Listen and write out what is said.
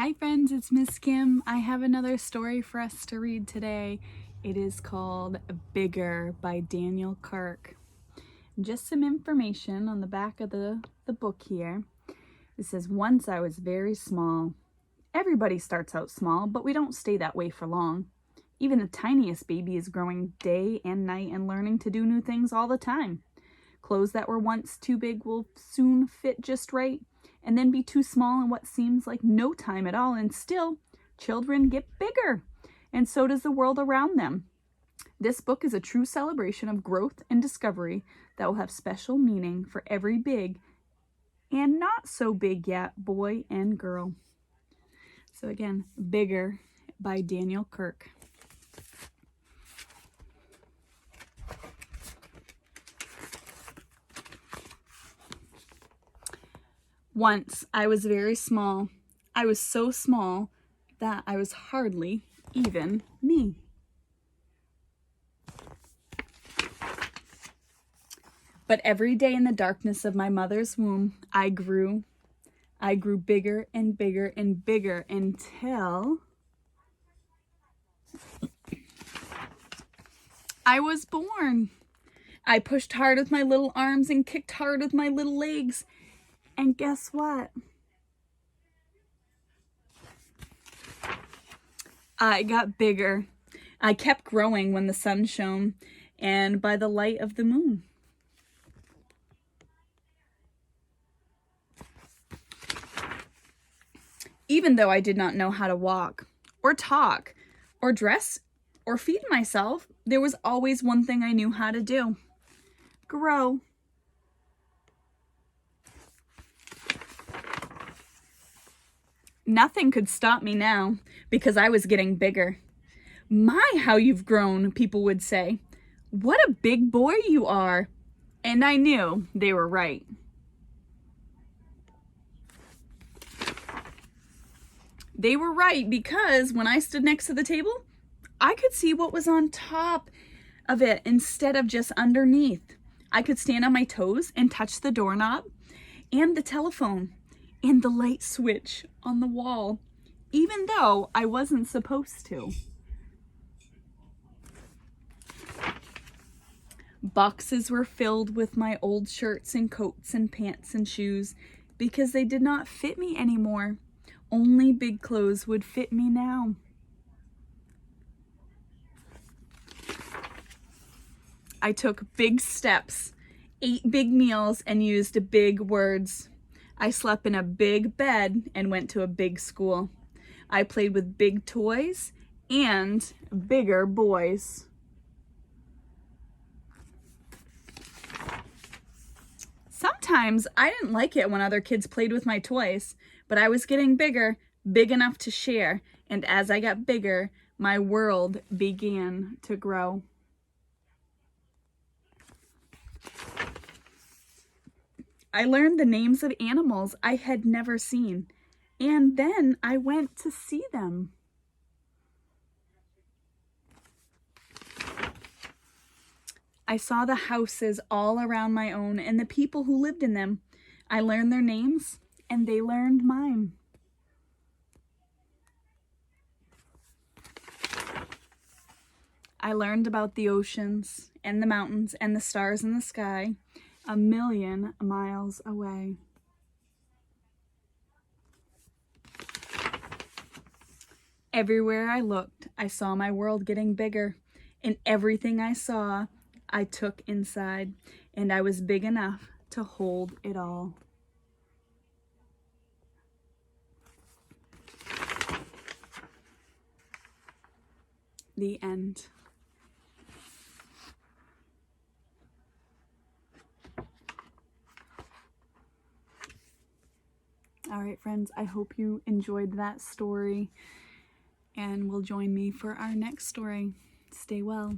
Hi friends, it's Miss Kim. I have another story for us to read today. It is called Bigger by Daniel Kirk. Just some information on the back of the book here. It says, once I was very small. Everybody starts out small, but we don't stay that way for long. Even the tiniest baby is growing day and night and learning to do new things all the time. Clothes that were once too big will soon fit just right, and then be too small in what seems like no time at all, and still, children get bigger, and so does the world around them. This book is a true celebration of growth and discovery that will have special meaning for every big and not so big yet boy and girl. So again, Bigger by Daniel Kirk. Once I was very small. I was so small that I was hardly even me. But every day in the darkness of my mother's womb, I grew bigger and bigger and bigger until I was born. I pushed hard with my little arms and kicked hard with my little legs. And guess what? I got bigger. I kept growing when the sun shone and by the light of the moon. Even though I did not know how to walk or talk or dress or feed myself, there was always one thing I knew how to do: grow. Nothing could stop me now because I was getting bigger. My, how you've grown, people would say. What a big boy you are. And I knew they were right. They were right because when I stood next to the table, I could see what was on top of it instead of just underneath. I could stand on my toes and touch the doorknob and the telephone and the light switch on the wall, even though I wasn't supposed to. Boxes were filled with my old shirts and coats and pants and shoes because they did not fit me anymore. Only big clothes would fit me now. I took big steps, ate big meals, and used big words. I slept in a big bed and went to a big school. I played with big toys and bigger boys. Sometimes I didn't like it when other kids played with my toys, but I was getting bigger, big enough to share, and as I got bigger, my world began to grow. I learned the names of animals I had never seen, and then I went to see them. I saw the houses all around my own and the people who lived in them. I learned their names, and they learned mine. I learned about the oceans and the mountains and the stars in the sky, 1,000,000 miles away. Everywhere I looked, I saw my world getting bigger, and everything I saw, I took inside, and I was big enough to hold it all. The end. All right, friends, I hope you enjoyed that story and will join me for our next story. Stay well.